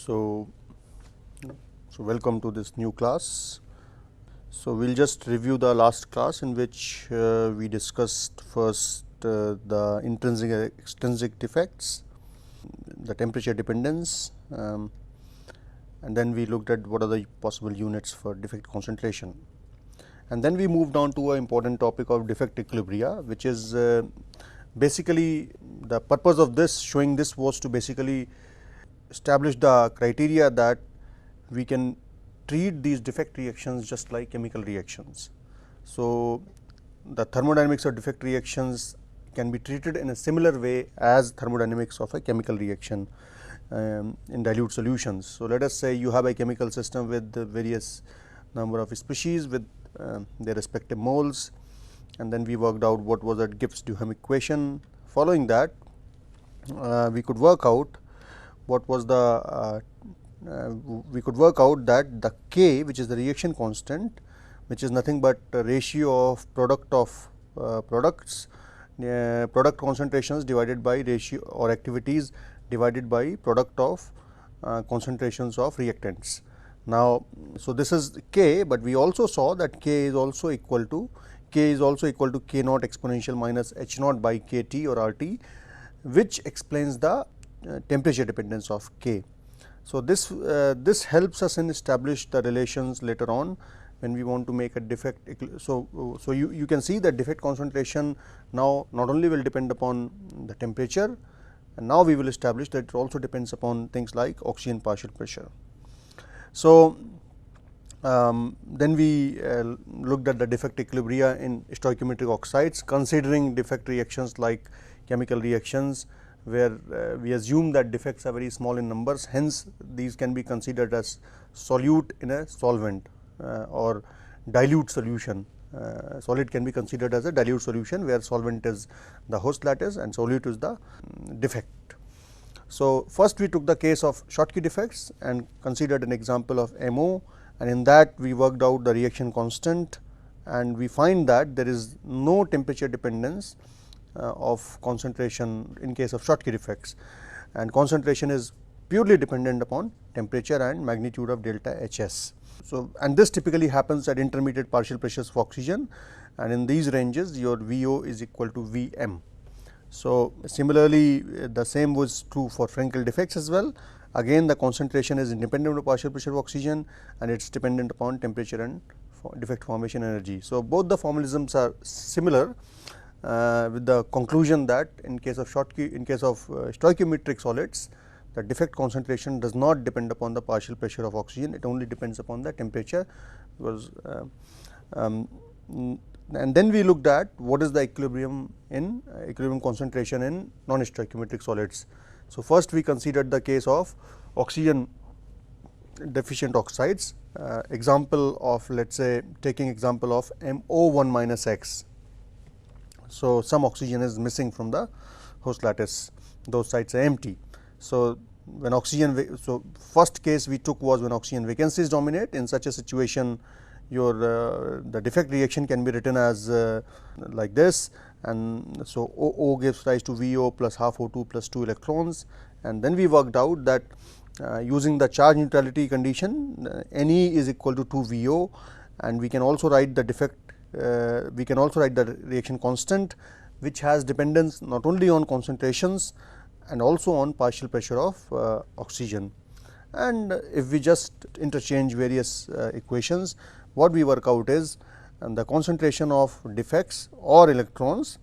So welcome to this new class. So we will just review the last class in which we discussed first the intrinsic and extrinsic defects, the temperature dependence, and then we looked at what are the possible units for defect concentration. And then we moved on to an important topic of defect equilibria, which is basically the purpose of this showing this was to basically establish the criteria that we can treat these defect reactions just like chemical reactions. So, the thermodynamics of defect reactions can be treated in a similar way as thermodynamics of a chemical reaction in dilute solutions. So, let us say you have a chemical system with the various number of species with their respective moles, and then we worked out what was that Gibbs-Duhem equation. Following that, we could work out what was the we could work out that the K, which is the reaction constant, which is nothing but a ratio of product of products, product concentrations divided by ratio or activities divided by product of concentrations of reactants. Now, so this is K, but we also saw that K is also equal to K naught exponential minus H naught by K T or R T, which explains the temperature dependence of K. So, this helps us in establish the relations later on when we want to make a defect. So, you can see that defect concentration now not only will depend upon the temperature, and now we will establish that it also depends upon things like oxygen partial pressure. So, then we looked at the defect equilibria in stoichiometric oxides, considering defect reactions like chemical reactions, where we assume that defects are very small in numbers. Hence, these can be considered as solute in a solvent or dilute solution. Solid can be considered as a dilute solution, where solvent is the host lattice and solute is the defect. So, first we took the case of Schottky defects and considered an example of MO, and in that we worked out the reaction constant, and we find that there is no temperature dependence of concentration in case of Schottky defects, and concentration is purely dependent upon temperature and magnitude of delta Hs. So, and this typically happens at intermediate partial pressures of oxygen, and in these ranges your VO is equal to Vm. So, similarly the same was true for Frenkel defects as well. Again the concentration is independent of partial pressure of oxygen, and it is dependent upon temperature and defect formation energy. So, both the formalisms are similar, with the conclusion that in case of stoichiometric solids, the defect concentration does not depend upon the partial pressure of oxygen, it only depends upon the temperature. Because and then we looked at what is the equilibrium concentration in non-stoichiometric solids. So, first we considered the case of oxygen deficient oxides, example of, let us say, taking example of MO1 minus X. So, some oxygen is missing from the host lattice, those sites are empty. So, when oxygen, so first case we took was when oxygen vacancies dominate. In such a situation, your the defect reaction can be written as like this, and so O gives rise to VO plus half O2 plus 2 electrons, and then we worked out that using the charge neutrality condition, Ne is equal to 2 VO, and we can also write the defect. We can also write the reaction constant, which has dependence not only on concentrations and also on partial pressure of oxygen. And if we just interchange various equations, what we work out is the concentration of defects or electrons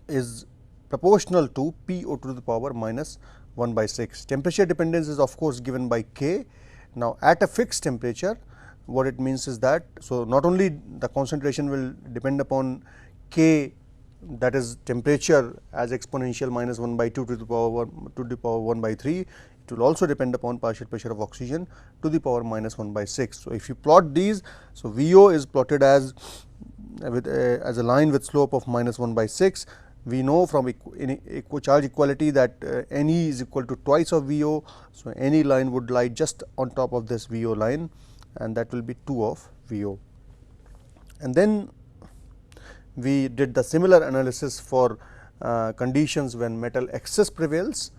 is proportional to P(O) to the power minus 1 by 6. Temperature dependence is of course given by K. Now, at a fixed temperature, what it means is that, so not only the concentration will depend upon K, that is temperature, as exponential minus 1 by 2 to the power 1 by 3, it will also depend upon partial pressure of oxygen to the power minus 1 by 6. So, if you plot these, so VO is plotted as a line with slope of minus 1 by 6. We know from charge equality that Ne is equal to twice of VO. So, any line would lie just on top of this VO line, and that will be 2 of VO. And then we did the similar analysis for conditions when metal excess prevails.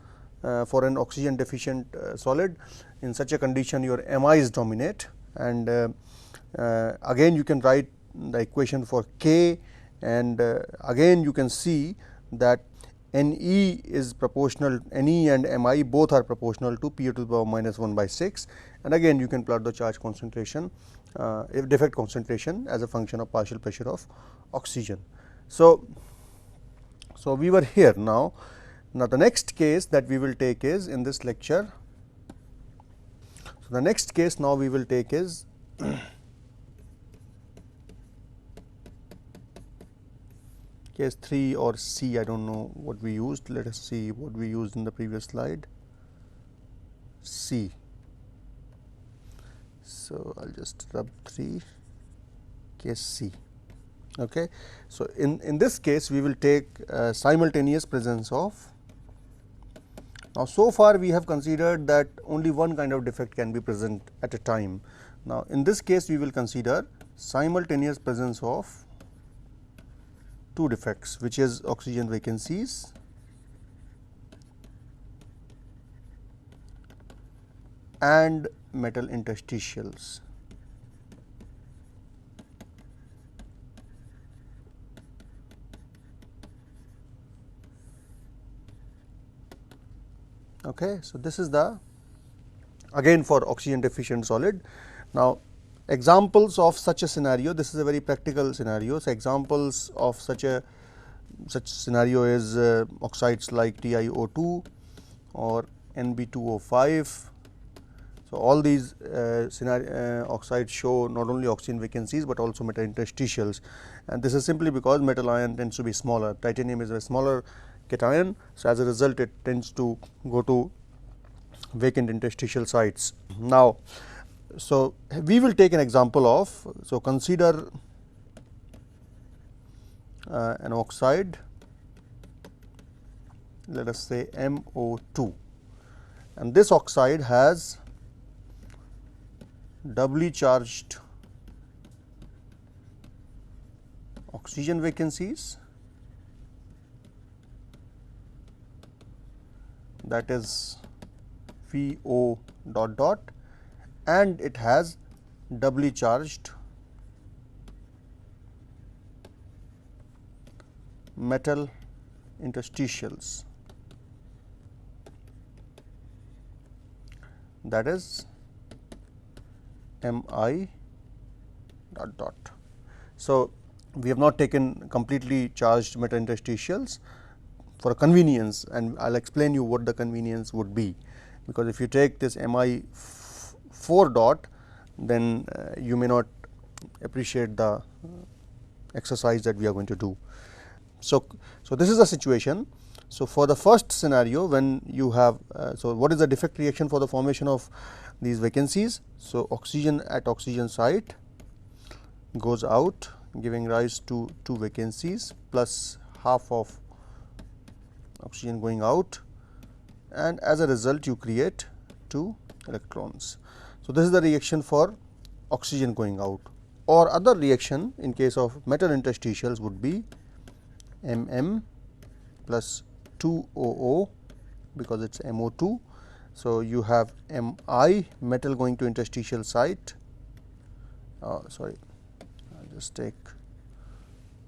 for an oxygen deficient solid. In such a condition, your MIs dominate, and again you can write the equation for K, and again you can see that Ne is proportional, Ne and Mi both are proportional to P to the power minus 1 by 6, and again you can plot the charge concentration, if defect concentration as a function of partial pressure of oxygen. So we were here now. Now, the next case that we will take is in this lecture. So, the next case now we will take is case 3 or C, I do not know what we used. Let us see what we used in the previous slide. C. So, I will just rub 3, case C. Okay. So, in this case we will take simultaneous presence of. Now, so far we have considered that only one kind of defect can be present at a time. Now, in this case we will consider simultaneous presence of two defects, which is oxygen vacancies and metal interstitials. Okay. So, this is the again for oxygen deficient solid. Now, examples of such a scenario, this is a very practical scenario. So, examples of such scenario is oxides like TiO2 or Nb2O5. So, all these oxides show not only oxygen vacancies, but also metal interstitials, and this is simply because metal ion tends to be smaller. Titanium is a smaller cation. So, as a result it tends to go to vacant interstitial sites. Now, so we will take an example of, so consider an oxide, let us say MO2, and this oxide has doubly charged oxygen vacancies, that is VO dot dot, and it has doubly charged metal interstitials, that is Mi dot dot. So, we have not taken completely charged metal interstitials for convenience, and I will explain you what the convenience would be, because if you take this Mi 4 dot, then you may not appreciate the exercise that we are going to do. So, this is the situation. So, for the first scenario, when you have so what is the defect reaction for the formation of these vacancies? So, oxygen at oxygen site goes out, giving rise to two vacancies plus half of oxygen going out, and as a result you create 2 electrons. So, this is the reaction for oxygen going out, or other reaction in case of metal interstitials would be MM plus 2OO, because it is MO2. So, you have Mi metal going to interstitial site, sorry, I will just take,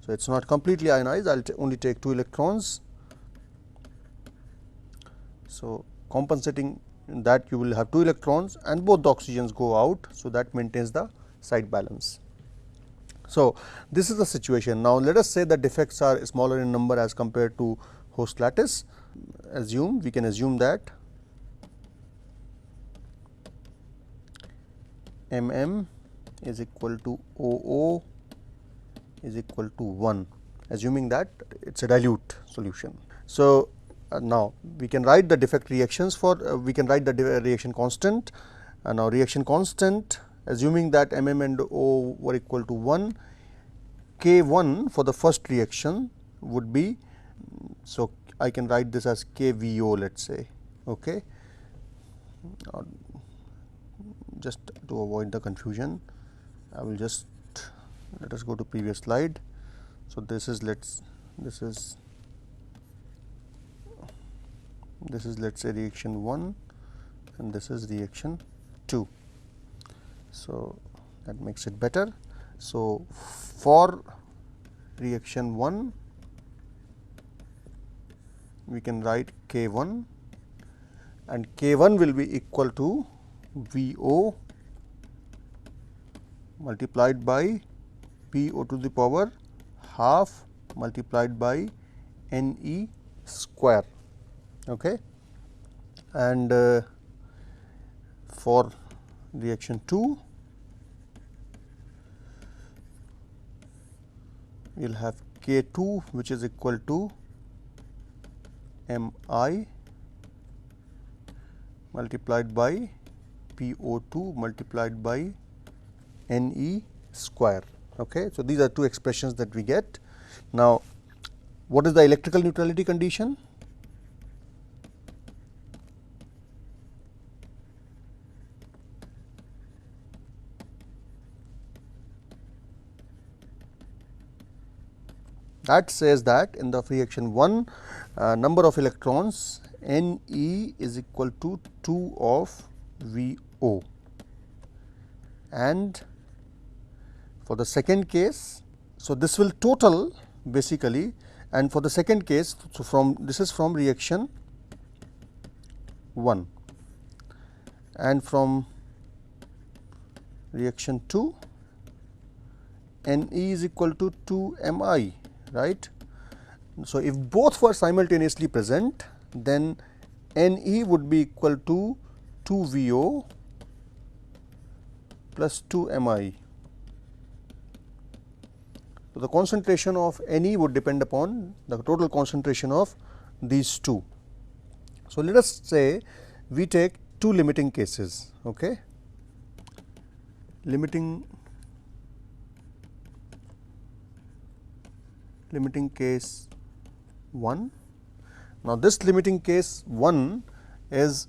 so it is not completely ionized, I will only take 2 electrons. So, compensating that you will have 2 electrons and both the oxygens go out. So, that maintains the site balance. So, this is the situation. Now, let us say that defects are smaller in number as compared to host lattice. We can assume that MM is equal to OO is equal to 1, assuming that it is a dilute solution. So, now we can write the defect reactions for we can write the reaction constant. Now, reaction constant, assuming that MM and O were equal to 1, K1 for the first reaction would be, so I can write this as KVO, let us say. Okay. Just to avoid the confusion, I will just let us go to previous slide. So, this is this is, let us say, reaction 1 and this is reaction 2. So, that makes it better. So, for reaction 1 we can write K1, and K1 will be equal to VO multiplied by PO to the power half multiplied by NE square. Okay. And for reaction 2 we will have K2 which is equal to Mi multiplied by PO2 multiplied by Ne square. Okay. So, these are two expressions that we get. Now, what is the electrical neutrality condition? That says that in the reaction 1 number of electrons Ne is equal to 2 of VO, and for the second case, so this will total basically, and for the second case, so from this is from reaction 1, and from reaction 2 Ne is equal to 2 Mi, right. So, if both were simultaneously present, then Ne would be equal to 2 VO plus 2 Mi. So, the concentration of Ne would depend upon the total concentration of these two. So, let us say we take two limiting cases. Okay. Limiting case 1. Now, this limiting case 1 is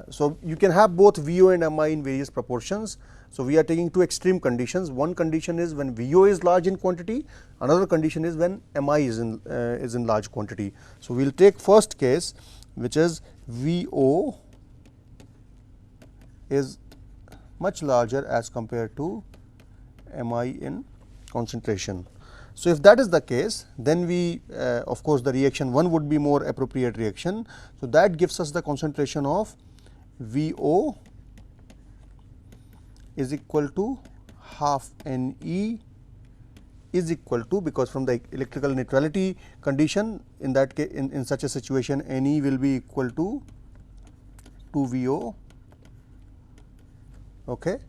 so you can have both VO and Mi in various proportions. So, we are taking two extreme conditions. One condition is when VO is large in quantity, another condition is when Mi is in large quantity. So, we will take first case, which is VO is much larger as compared to Mi in concentration. So, if that is the case, then we of course, the reaction 1 would be more appropriate reaction. So, that gives us the concentration of VO is equal to half Ne is equal to, because from the electrical neutrality condition, in that case, in such a situation, Ne will be equal to 2 VO. Okay.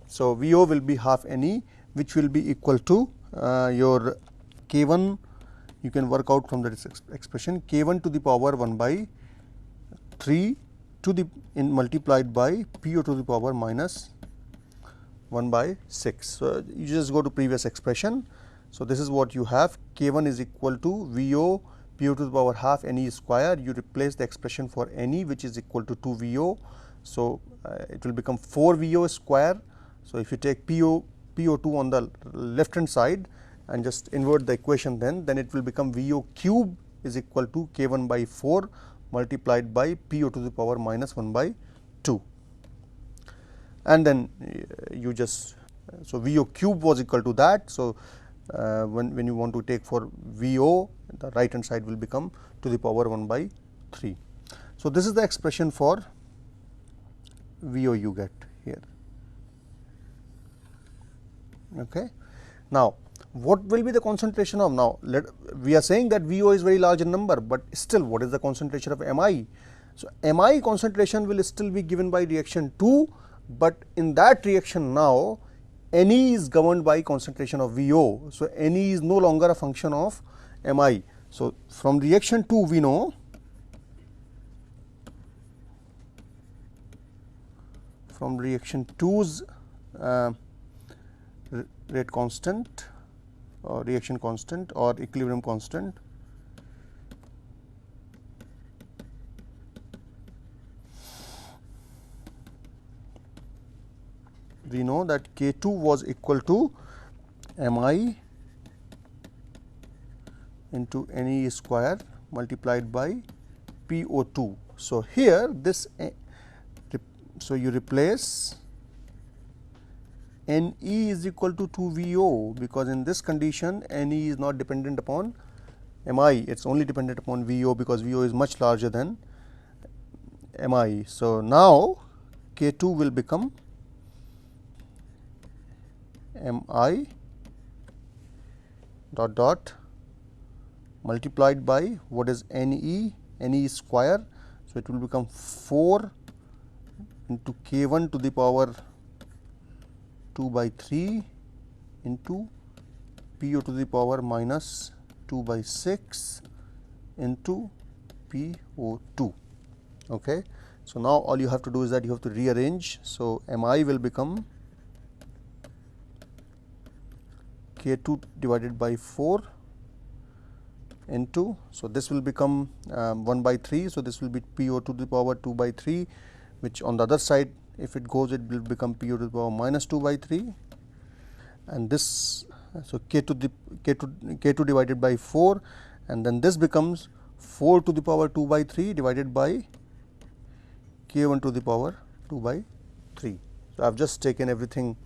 So, VO will be half Ne, which will be equal to your K1, you can work out from this expression, K1 to the power 1 by 3 to the multiplied by PO to the power minus 1 by 6. So, you just go to previous expression. So, this is what you have, K1 is equal to VO PO to the power half Ne square. You replace the expression for Ne, which is equal to 2 VO. So, it will become 4 VO square. So, if you take PO2 on the left hand side and just invert the equation, then it will become VO cube is equal to K1 by 4 multiplied by PO to the power minus 1 by 2. And then you just, so VO cube was equal to that. So, when you want to take for VO, the right hand side will become to the power 1 by 3. So, this is the expression for VO you get here. Okay. Now, what will be the concentration of, now we are saying that VO is very large in number, but still what is the concentration of Mi? So, Mi concentration will still be given by reaction 2, but in that reaction now Ne is governed by concentration of VO. So, Ne is no longer a function of Mi. So, from reaction 2 we know from reaction 2's rate constant or reaction constant or equilibrium constant, we know that K2 was equal to Mi into Ne square multiplied by PO2. So, here this so you replace N E is equal to 2 V O, because in this condition N E is not dependent upon M I, it is only dependent upon V O, because V O is much larger than M I. So, now K 2 will become M I dot dot multiplied by what is N E square. So, it will become 4 into K 1 to the power 2 by 3 into P O to the power minus 2 by 6 into P O 2. Okay. So, now all you have to do is that you have to rearrange. So, M I will become K 2 divided by 4 into, so this will become 1 by 3. So, this will be P O to the power 2 by 3, which on the other side if it goes, it will become P O to the power minus 2 by 3, and this, so K 2 divided by 4, and then this becomes 4 to the power 2 by 3 divided by K 1 to the power 2 by 3. So, I have just taken everything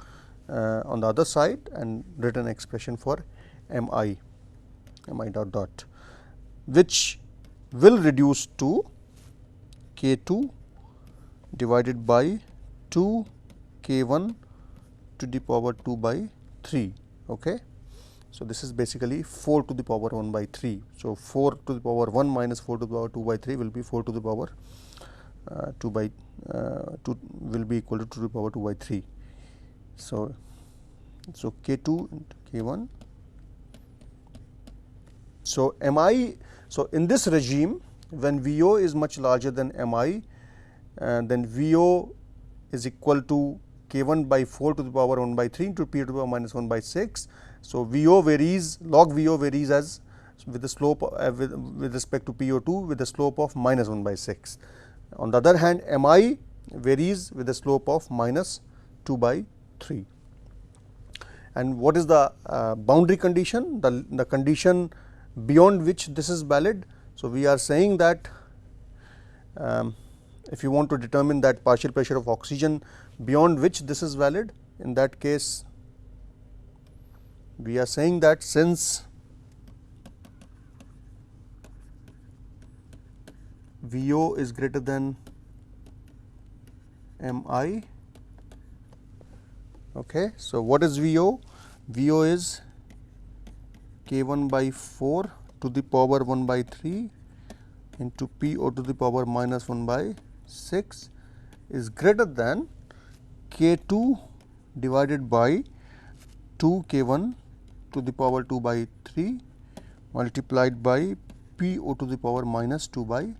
on the other side and written expression for M I dot dot, which will reduce to K 2 divided by 2 K 1 to the power 2 by 3. Okay. So, this is basically 4 to the power 1 by 3. So, 4 to the power 1 minus 4 to the power 2 by 3 will be 4 to the power 2 by 2 will be equal to 2 to the power 2 by 3. So, K 2 into K 1. So, M I, so in this regime, when V O is much larger than M I, then V O is equal to K 1 by 4 to the power 1 by 3 into P to the power minus 1 by 6. So, V O varies, log V O varies as with the slope with respect to P O 2 with the slope of minus 1 by 6. On the other hand, M I varies with the slope of minus 2 by 3. And what is the boundary condition? The condition beyond which this is valid. So, we are saying that if you want to determine that partial pressure of oxygen beyond which this is valid, in that case we are saying that since V O is greater than M I. Okay. So, what is V O? V O is K 1 by 4 to the power 1 by 3 into P O to the power minus 1 by 6 is greater than K 2 divided by 2 K 1 to the power 2 by 3 multiplied by P O to the power minus 2 by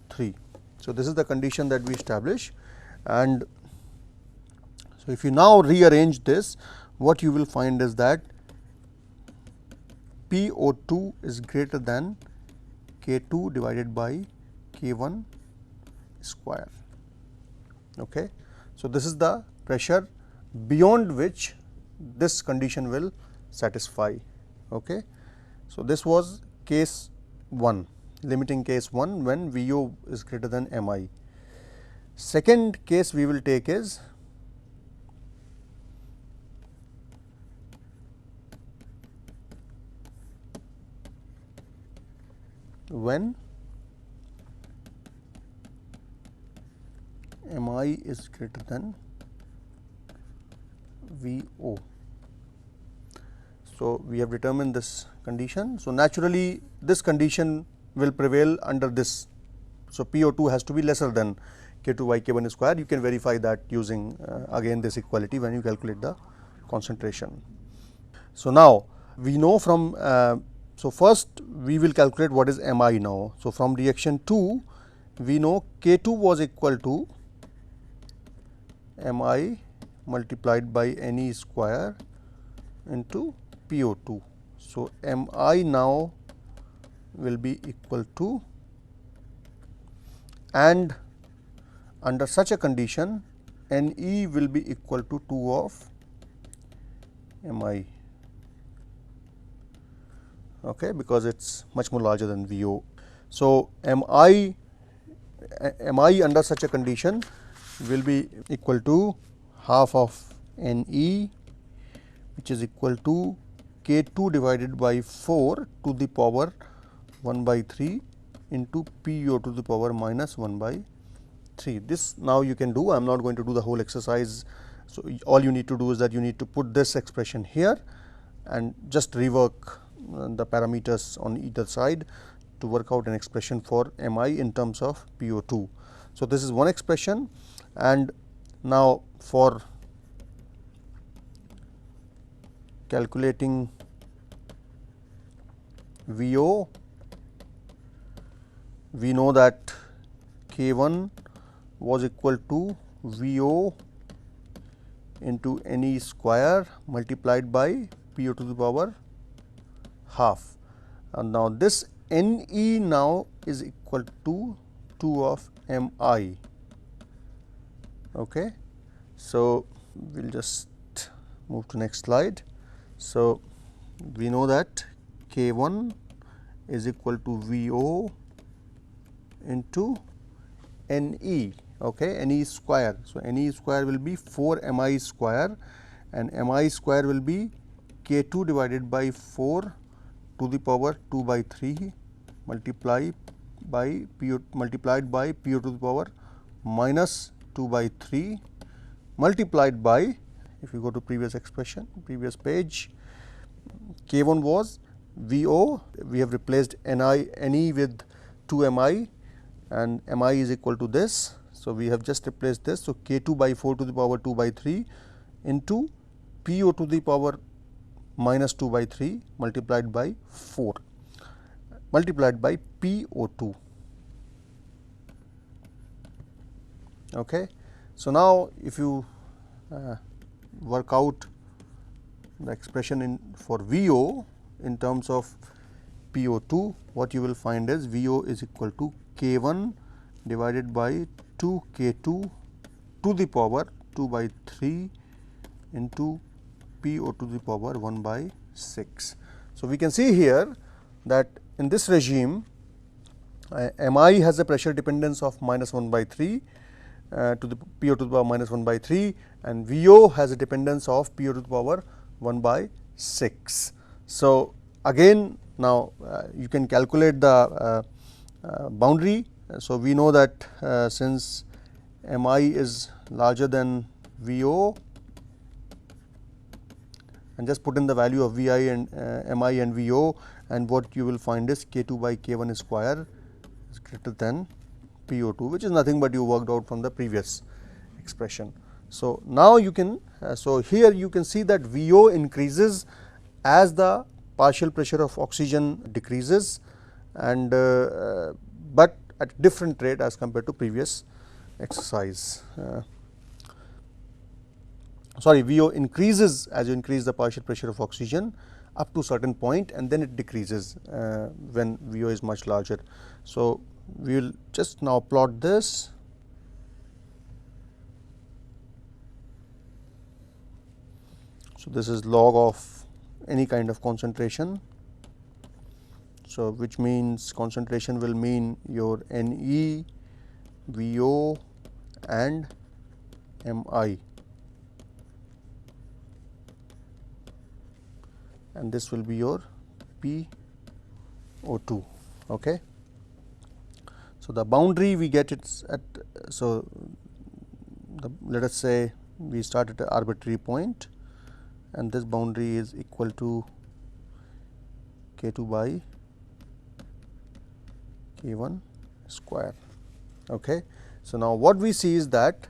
3. So, this is the condition that we establish, and so if you now rearrange this, what you will find is that P O 2 is greater than K 2 divided by K 1 square. Okay. So, this is the pressure beyond which this condition will satisfy. Okay. So, this was case 1, limiting case 1 when V O is greater than M I. Second case we will take is when M I is greater than V O. So, we have determined this condition. So, naturally this condition will prevail under this. So, P O 2 has to be lesser than K 2 by K 1 square. You can verify that using again this equality when you calculate the concentration. So, now we know from so first we will calculate what is M I now. So, from reaction 2 we know K 2 was equal to M I multiplied by N E square into P O 2. So, M I now will be equal to, and under such a condition N E will be equal to 2 of M I, okay, because it is much more larger than V O. So, M I Mi under such a condition will be equal to half of Ne, which is equal to K2 divided by 4 to the power 1 by 3 into PO to the power minus 1 by 3. This now you can do. I am not going to do the whole exercise. So, all you need to do is that you need to put this expression here and just rework the parameters on either side to work out an expression for Mi in terms of PO2. So, this is one expression, and now for calculating VO, we know that K1 was equal to VO into Ne square multiplied by PO to the power half. And now this Ne now is equal to 2 of Mi. Okay. So, we will just move to next slide. So, we know that K1 is equal to VO into Ne, okay, Ne square. So, Ne square will be 4 Mi square, and Mi square will be K2 divided by 4 to the power 2 by 3 multiplied by PO to the power minus 2 by 3 multiplied by, if you go to previous expression, previous page, K1 was VO, we have replaced Ne with 2 Mi, and Mi is equal to this. So, we have just replaced this. So, K2 by 4 to the power 2 by 3 into PO to the power minus 2 by 3 multiplied by 4 multiplied by PO2. Okay. So, now if you work out the expression for VO in terms of PO2, what you will find is VO is equal to K1 divided by 2 K2 to the power 2 by 3 into PO to the power 1 by 6. So, we can see here that in this regime Mi has a pressure dependence of minus 1 by 3 to the PO to the power minus 1 by 3, and VO has a dependence of PO to the power 1 by 6. So, again now you can calculate the boundary. So, we know that since Mi is larger than VO, and just put in the value of Vi and Mi and VO, and what you will find is K2 by K1 square is greater than PO2, which is nothing but you worked out from the previous expression. So, now you can so here you can see that VO increases as the partial pressure of oxygen decreases, and but at different rate as compared to previous exercise. Sorry, VO increases as you increase the partial pressure of oxygen up to certain point, and then it decreases when VO is much larger. So, we will just now plot this. So, this is log of any kind of concentration. So, which means concentration will mean your Ne, VO and Mi, and this will be your PO2. Okay. So, the boundary we get it at, so let us say we start at an arbitrary point, and this boundary is equal to K2 by K1 square. Okay. So, now what we see is that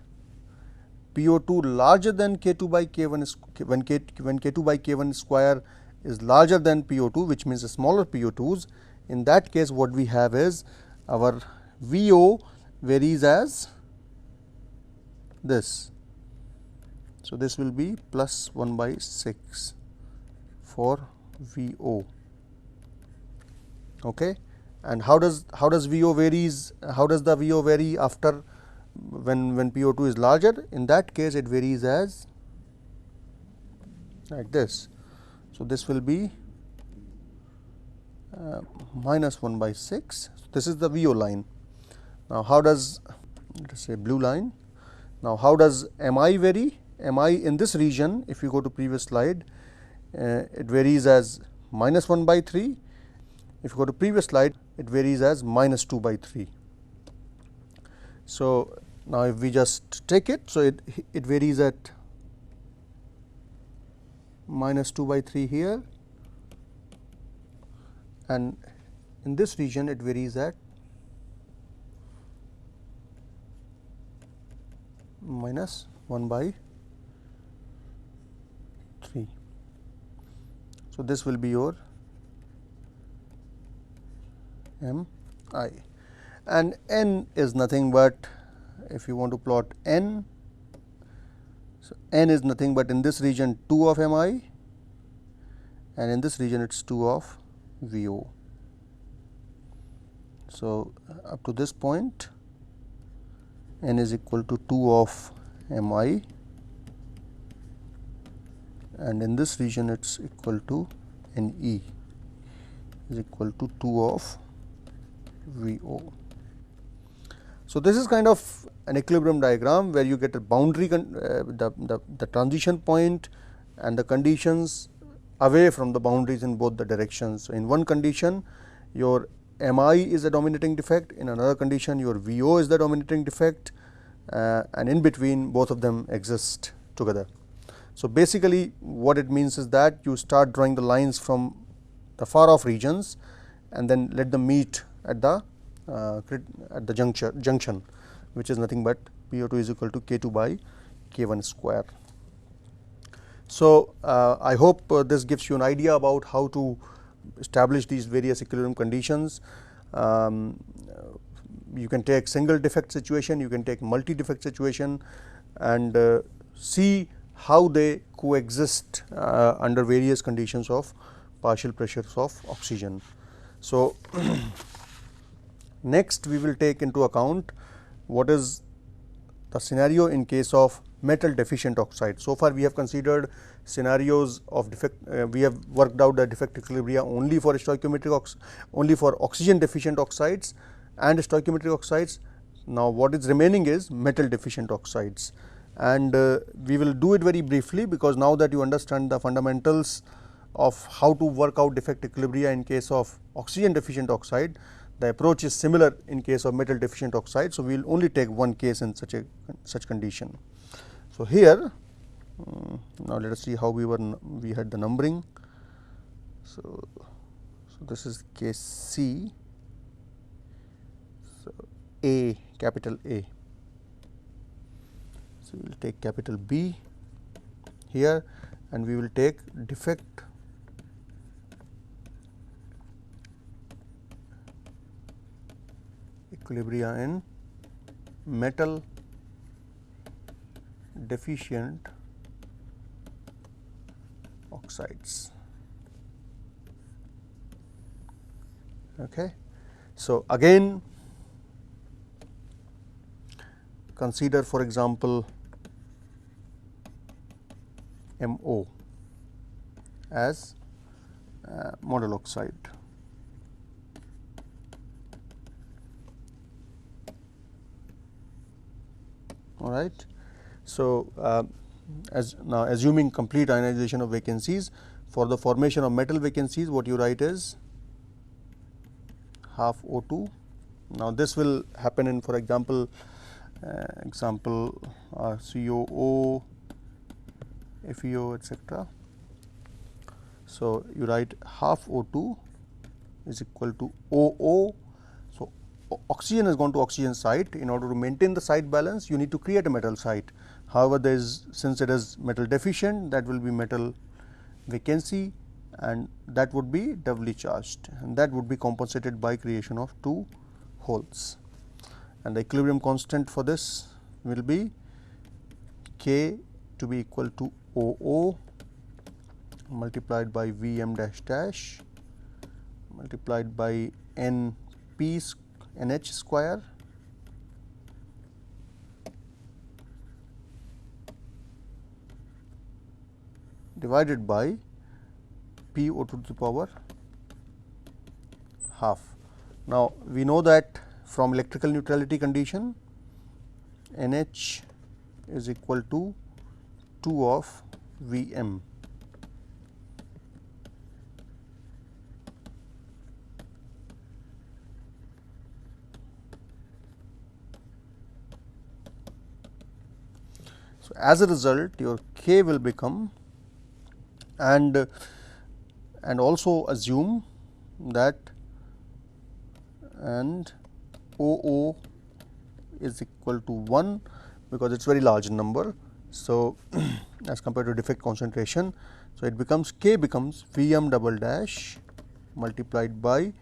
PO2 larger than K2 by K1 when K2 by K1 square is larger than PO2, which means the smaller PO2s. In that case, what we have is our VO varies as this. So, this will be plus 1 by 6 for VO. Okay. And how does VO varies? How does the VO vary after when PO2 is larger? In that case, it varies as like this. So, this will be minus 1 by 6. This is the VO line. Now, how does, let us say, blue line. Now, how does mi vary? Mi in this region, if you go to previous slide, it varies as -1/3. If you go to previous slide, it varies as -2/3. So, now if we just take it, so it varies at -2/3 here, and in this region it varies at -1/3. So, this will be your m I, and n is nothing but, if you want to plot n, so n is nothing but in this region 2 of m I, and in this region it is 2 of V O. So, up to this point n is equal to 2 of m I, and in this region it is equal to n E is equal to 2 of V O. So, this is kind of an equilibrium diagram where you get a boundary, the transition point and the conditions away from the boundaries in both the directions. So, in one condition your mi is the dominating defect, in another condition your VO is the dominating defect, and in between both of them exist together. So, basically what it means is that you start drawing the lines from the far off regions and then let them meet at the junction, which is nothing but PO2 is equal to K2 by K1 square. So, I hope this gives you an idea about how to establish these various equilibrium conditions. You can take single defect situation, you can take multi defect situation, and see how they coexist under various conditions of partial pressures of oxygen. So, next we will take into account what is the scenario in case of metal deficient oxide. So far we have considered scenarios of defect, we have worked out the defect equilibria only for stoichiometric only for oxygen deficient oxides and stoichiometric oxides. Now, what is remaining is metal deficient oxides, and we will do it very briefly, because now that you understand the fundamentals of how to work out defect equilibria in case of oxygen deficient oxide, the approach is similar in case of metal deficient oxide. So, we will only take one case in such condition. So, here now let us see how we had the numbering. So, this is case C. So, A, capital A. So, we will take capital B here, and we will take defect equilibria in metal deficient oxides. Okay. So, again consider, for example, MO as model oxide. All right. So, as now assuming complete ionization of vacancies, for the formation of metal vacancies, what you write is half O2. Now, this will happen in, for example, COO, FeO, etc. So, you write half O2 is equal to OO. So, oxygen has gone to oxygen site. In order to maintain the site balance, you need to create a metal site. However, there is, since it is metal deficient, that will be metal vacancy, and that would be doubly charged, and that would be compensated by creation of 2 holes. And the equilibrium constant for this will be K to be equal to OO multiplied by Vm dash dash multiplied by NH square divided by PO to the power half. Now, we know that from electrical neutrality condition, NH is equal to 2 of Vm. So, as a result your K will become, and also assume that and OO is equal to 1, because it is very large number. So, as compared to defect concentration, so it becomes K becomes Vm double dash multiplied by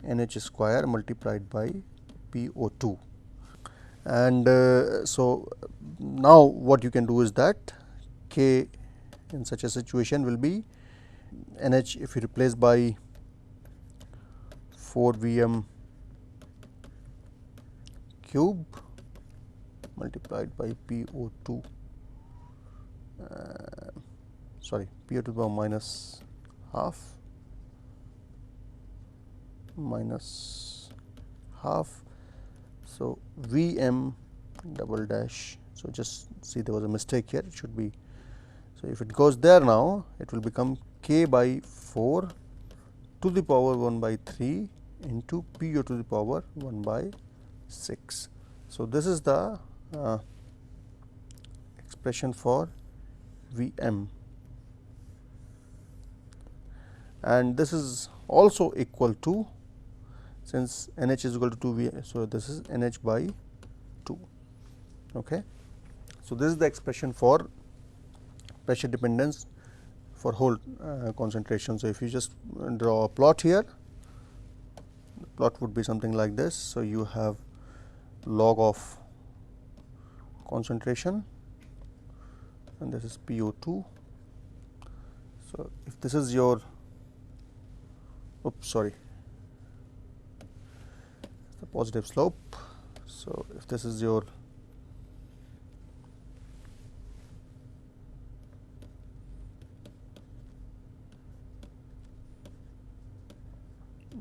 NH square multiplied by PO2. And so, now what you can do is that K in such a situation will be NH, if you replace by 4 Vm cube multiplied by PO2, sorry, PO2 to the power minus half minus half. So, Vm double dash, so just see there was a mistake here, it should be, so if it goes there now it will become K by 4 to the power 1 by 3 into PO to the power 1 by 6. So, this is the expression for Vm, and this is also equal to, since NH is equal to 2 V, so this is NH by 2. Okay. So, this is the expression for pressure dependence for whole concentration. So, if you just draw a plot here, the plot would be something like this. So, you have log of concentration and this is PO2. So, if this is your, oops, sorry, the positive slope. So, if this is your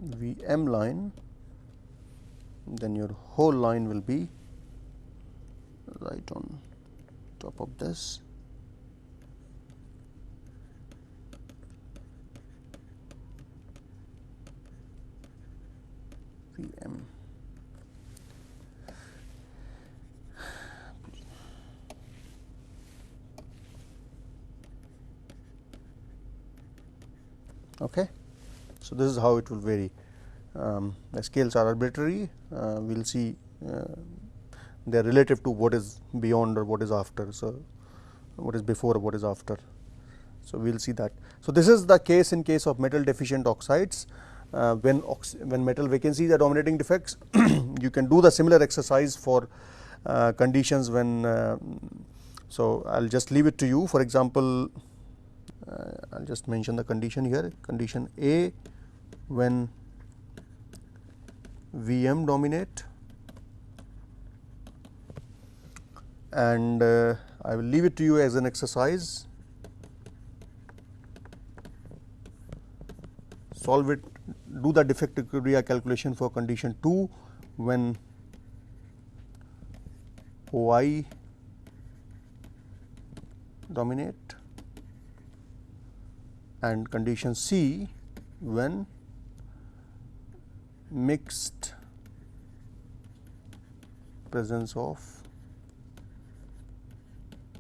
Vm line, then your whole line will be right on top of this. Vm. Okay. So, this is how it will vary. The scales are arbitrary, we will see they are relative to what is beyond or what is after. So, what is before or what is after. So, we will see that. So, this is the case in case of metal deficient oxides. When metal vacancies are dominating defects, you can do the similar exercise for conditions when. So, I will just leave it to you. For example, I will just mention the condition here. Condition A, when Vm dominate, and I will leave it to you as an exercise. Solve it, do the defect criteria calculation for condition 2 when OI dominate, and condition C when mixed presence of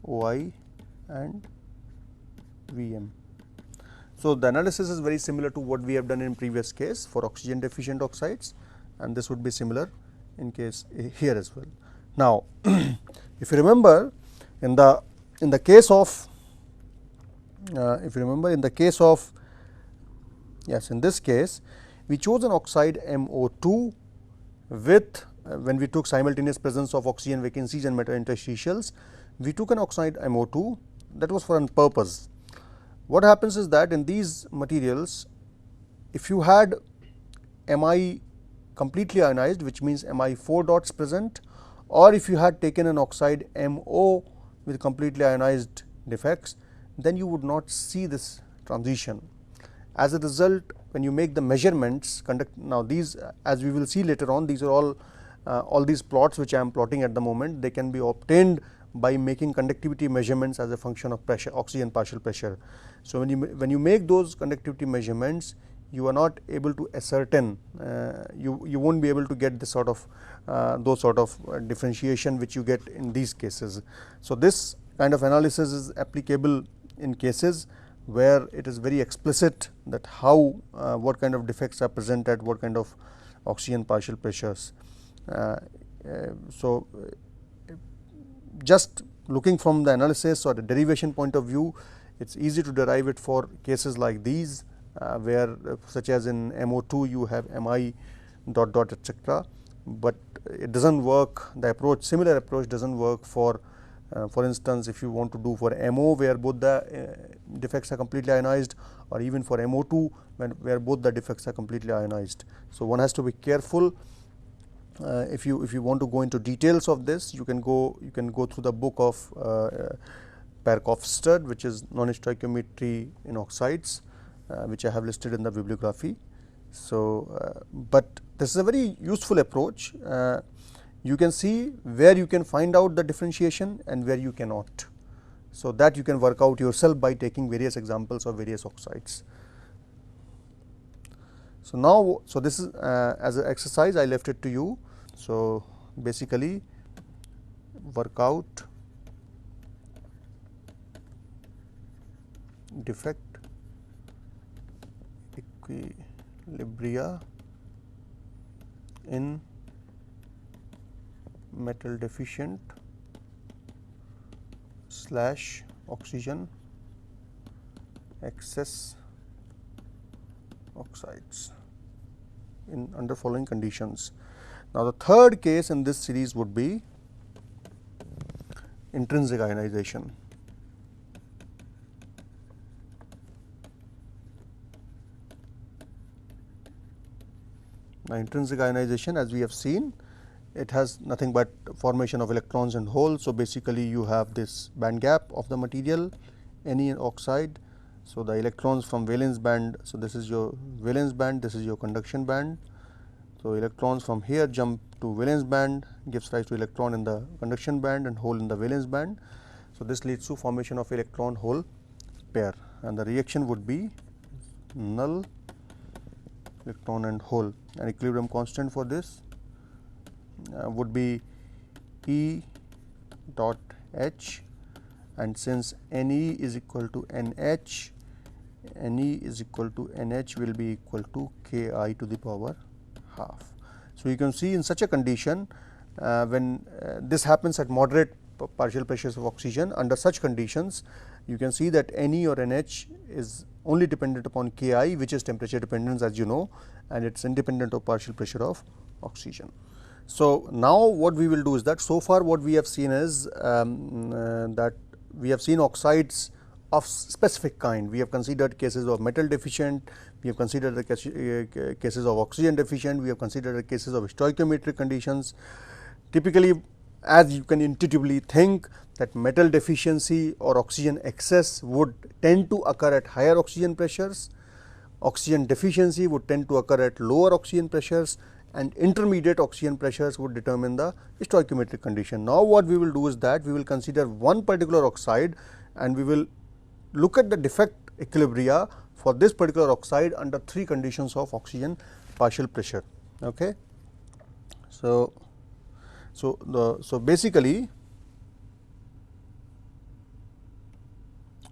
OI and Vm. So, the analysis is very similar to what we have done in previous case for oxygen deficient oxides, and this would be similar in case here as well. Now, if you remember in the case of yes, in this case we chose an oxide MO2 with when we took simultaneous presence of oxygen vacancies and metal interstitials, we took an oxide MO2, that was for a purpose. What happens is that in these materials, if you had Mi completely ionized, which means Mi 4 dots present, or if you had taken an oxide MO with completely ionized defects, then you would not see this transition. As a result, when you make the measurements, now these, as we will see later on, these are all all these plots which I am plotting at the moment, they can be obtained by making conductivity measurements as a function of pressure, oxygen partial pressure. So, when you make those conductivity measurements, you are not able to ascertain, you won't be able to get this sort of those sort of differentiation which you get in these cases. So, this kind of analysis is applicable in cases where it is very explicit that how what kind of defects are present at what kind of oxygen partial pressures. So, just looking from the analysis or the derivation point of view, it is easy to derive it for cases like these, where such as in MO2 you have Mi dot dot etc., but it does not work, the approach, similar approach does not work for instance, if you want to do for MO where both the defects are completely ionized, or even for MO2 where both the defects are completely ionized. So, one has to be careful. If you want to go into details of this, you can go through the book of Parkhofstad, which is non-stoichiometry in oxides, which I have listed in the bibliography. So, but this is a very useful approach. You can see where you can find out the differentiation and where you cannot. So, that you can work out yourself by taking various examples of various oxides. So, now, so this is as an exercise I left it to you. So, basically work out defect equilibria in metal deficient / oxygen excess oxides in under following conditions. Now, the third case in this series would be intrinsic ionization. Now, intrinsic ionization, as we have seen, it has nothing but formation of electrons and holes. So, basically you have this band gap of the material, any oxide. So, the electrons from valence band, so this is your valence band, this is your conduction band. So, electrons from here jump to valence band, gives rise to electron in the conduction band and hole in the valence band. So, this leads to formation of electron hole pair, and the reaction would be null electron and hole, and equilibrium constant for this would be E dot H, and since Ne is equal to NH, Ne is equal to NH will be equal to Ki to the power half. So, you can see in such a condition, when this happens at moderate partial pressures of oxygen, under such conditions you can see that Ne or NH is only dependent upon Ki, which is temperature dependence, as you know, and it is independent of partial pressure of oxygen. So, now what we will do is that so far what we have seen is that we have seen oxides of specific kind. We have considered cases of metal deficient, we have considered the cases of oxygen deficient, we have considered the cases of stoichiometric conditions. Typically, as you can intuitively think that metal deficiency or oxygen excess would tend to occur at higher oxygen pressures, oxygen deficiency would tend to occur at lower oxygen pressures, and intermediate oxygen pressures would determine the stoichiometric condition. Now, what we will do is that we will consider one particular oxide and we will look at the defect equilibria for this particular oxide under three conditions of oxygen partial pressure. Okay. So, basically,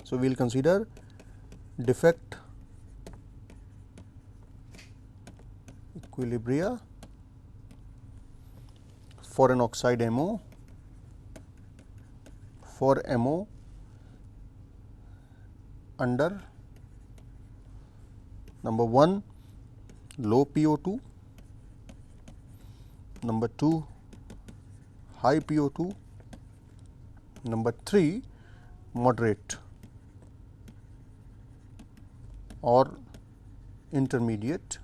so we will consider defect equilibria for an oxide MO, for MO under number 1 low PO2, number 2 high PO2, number 3 moderate or intermediate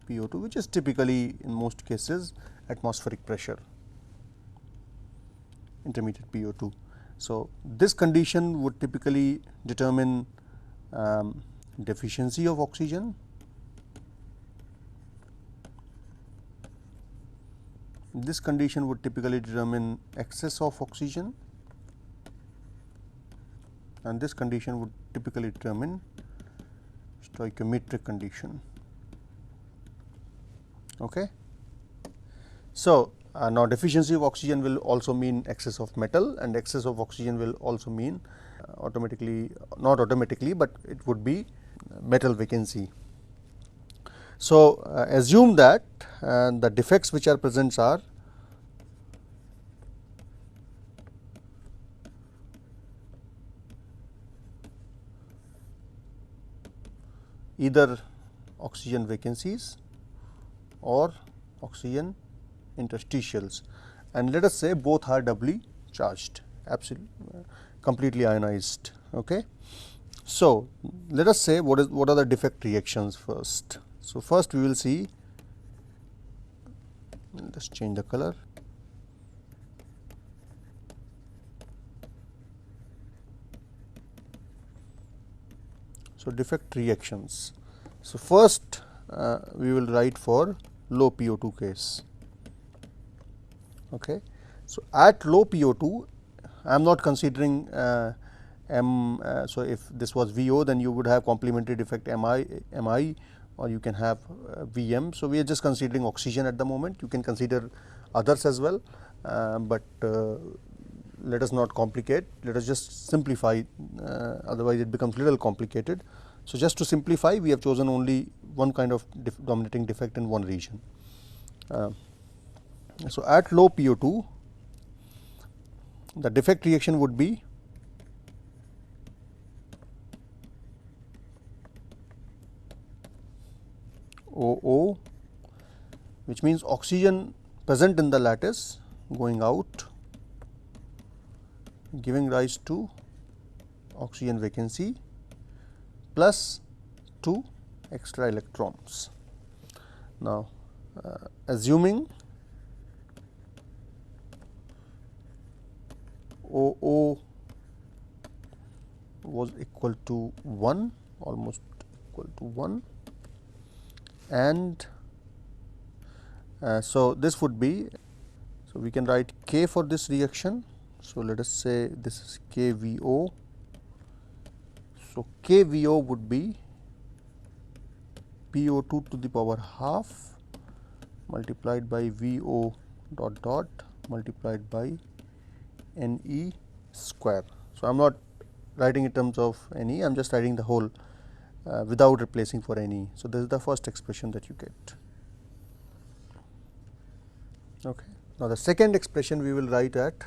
PO2, which is typically in most cases atmospheric pressure, intermediate PO2. So, this condition would typically determine deficiency of oxygen this condition would typically determine excess of oxygen, and this condition would typically determine stoichiometric condition. Okay. So, now deficiency of oxygen will also mean excess of metal, and excess of oxygen will also mean automatically, not automatically, but it would be metal vacancy. So, assume that the defects which are present are either oxygen vacancies or oxygen interstitials, and let us say both are doubly charged, absolutely completely ionized. Okay. So, let us say what are the defect reactions first. So, first we will see, let us change the color. So, defect reactions. So, first we will write for low PO2 case. Okay. So, at low PO2 I am not considering M. So, if this was VO, then you would have complementary defect MI, or you can have VM. So, we are just considering oxygen at the moment. You can consider others as well, but let us not complicate, let us just simplify, otherwise it becomes little complicated. So, just to simplify, we have chosen only one kind of dominating defect in one region. So, at low PO2 the defect reaction would be OO, which means oxygen present in the lattice going out, giving rise to oxygen vacancy plus 2 extra electrons. Now, assuming OO was equal to 1, almost equal to 1, and so this would be, so we can write K for this reaction. So, let us say this is KVO. So, KVO would be PO2 to the power half multiplied by VO dot dot multiplied by NE square. So, I am not writing in terms of NE, I am just writing the whole without replacing for NE. So, this is the first expression that you get. Okay. Now, the second expression we will write at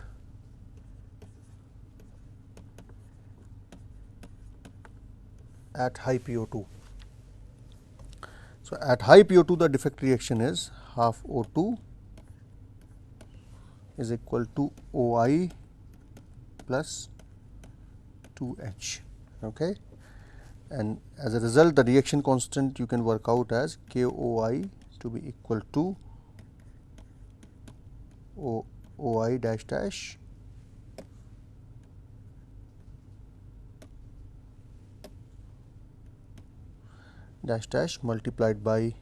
high PO2. So, at high PO2 the defect reaction is half O2 is equal to OI plus 2H. Okay. And as a result the reaction constant you can work out as KOI to be equal to OI dash dash dash dash multiplied by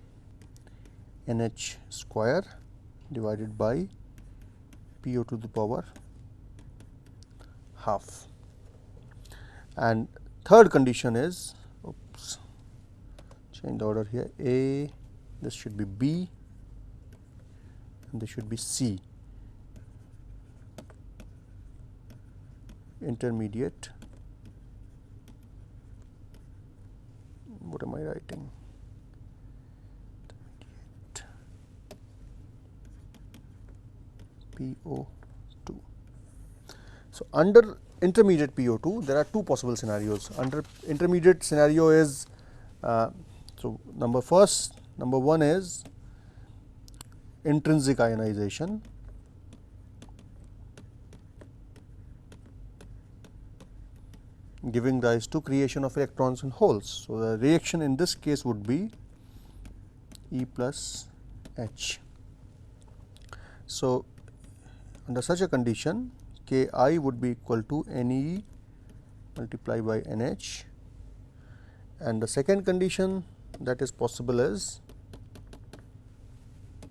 NH square divided by PO to the power half. And third condition is, oops, change the order here, A, this should be B and this should be C, intermediate, what am I writing? PO2. So, under intermediate PO2 there are two possible scenarios. Under intermediate scenario is, so number one is intrinsic ionization, giving rise to creation of electrons and holes. So, the reaction in this case would be E plus H. So, under such a condition Ki would be equal to Ne multiplied by Nh, and the second condition that is possible is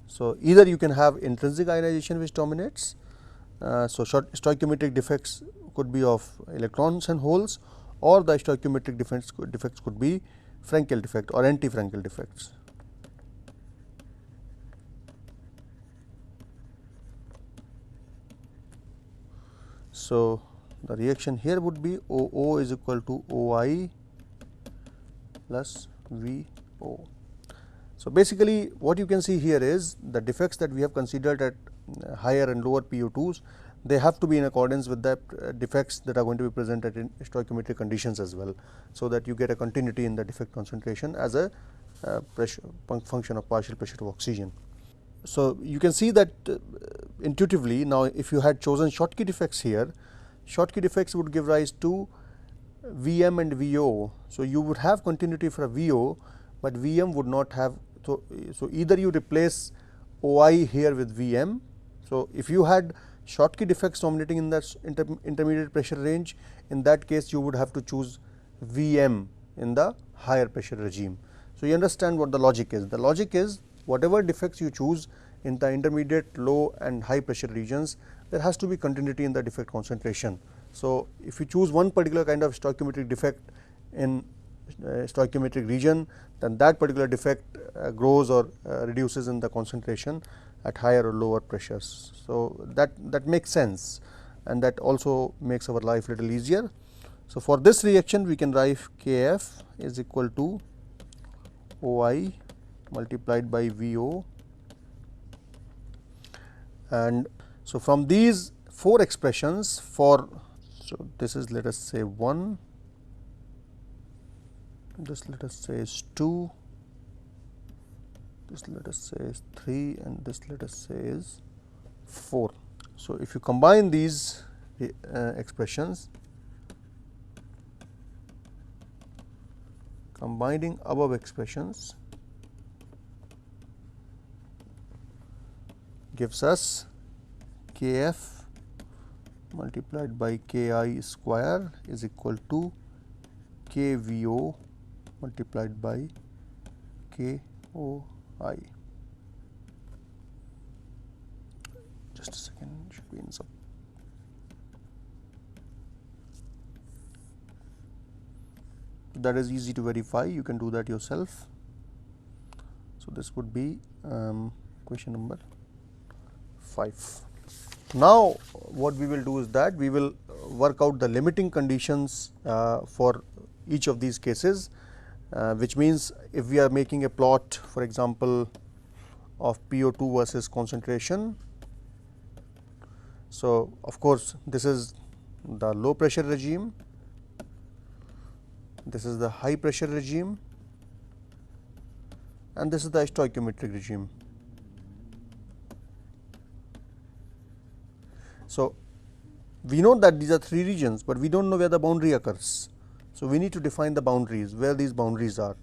So, either you can have intrinsic ionization which dominates. So, stoichiometric defects could be of electrons and holes, or the stoichiometric defects could be Frankel defect or anti-Frankel defects. So, the reaction here would be OO is equal to OI plus VO. So, basically what you can see here is the defects that we have considered at higher and lower PO2s, they have to be in accordance with the defects that are going to be presented in stoichiometric conditions as well. So, that you get a continuity in the defect concentration as a pressure function of partial pressure of oxygen. So, you can see that intuitively now if you had chosen Schottky defects here, Schottky defects would give rise to Vm and Vo. So, you would have continuity for a Vo, but Vm would not have. So, either you replace OI here with Vm. So, if you had Schottky defects dominating in that intermediate pressure range, in that case you would have to choose Vm in the higher pressure regime. So, you understand what the logic is. The logic is whatever defects you choose in the intermediate, low and high pressure regions, there has to be continuity in the defect concentration. So, if you choose one particular kind of stoichiometric defect in stoichiometric region, then that particular defect grows or reduces in the concentration at higher or lower pressures. So, that makes sense, and that also makes our life little easier. So, for this reaction we can write Kf is equal to OI multiplied by VO, and so from these 4 expressions for, so this is let us say 1, this let us say is 2, this let us say is 3, and this let us say is 4. So, if you combine these expressions, combining above expressions gives us Kf multiplied by Ki square is equal to Kvo multiplied by Koi. Just a second, should be in sub. That is easy to verify, you can do that yourself. So, this would be question number 5. Now, what we will do is that we will work out the limiting conditions for each of these cases, which means if we are making a plot, for example, of PO2 versus concentration. So, of course, this is the low pressure regime, this is the high pressure regime, and this is the stoichiometric regime. So, we know that these are 3 regions, but we do not know where the boundary occurs. So, we need to define the boundaries, where these boundaries are.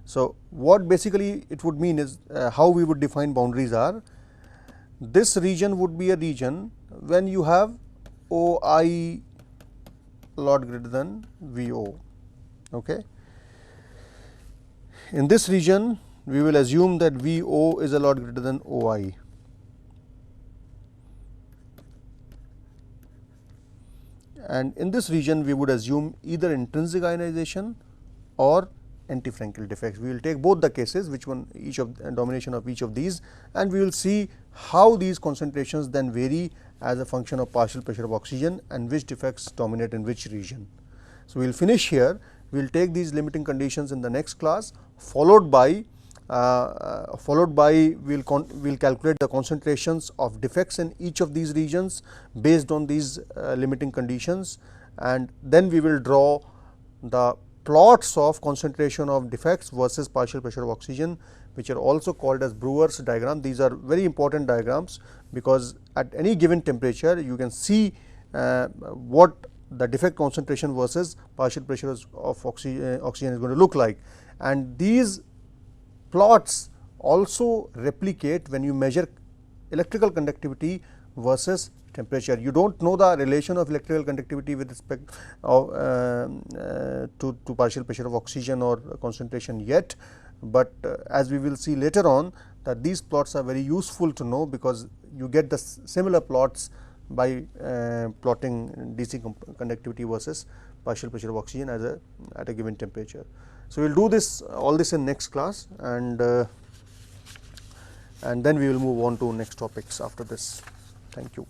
So, what basically it would mean is how we would define boundaries are, this region would be a region when you have OI lot greater than VO. Okay. In this region, we will assume that VO is a lot greater than OI. And in this region, we would assume either intrinsic ionization or anti-Frankel defects. We will take both the cases, which one each of domination of each of these, and we will see how these concentrations then vary as a function of partial pressure of oxygen and which defects dominate in which region. So, we will finish here. We will take these limiting conditions in the next class, followed by we will calculate the concentrations of defects in each of these regions based on these limiting conditions, and then we will draw the plots of concentration of defects versus partial pressure of oxygen, which are also called as Brewers diagram. These are very important diagrams, because at any given temperature you can see what the defect concentration versus partial pressure of oxygen is going to look like, and these plots also replicate when you measure electrical conductivity versus temperature. You do not know the relation of electrical conductivity with respect of, to partial pressure of oxygen or concentration yet, but as we will see later on that these plots are very useful to know, because you get the similar plots by plotting DC conductivity versus partial pressure of oxygen as at a given temperature. So, we will do this all this in next class, and then we will move on to next topics after this. Thank you.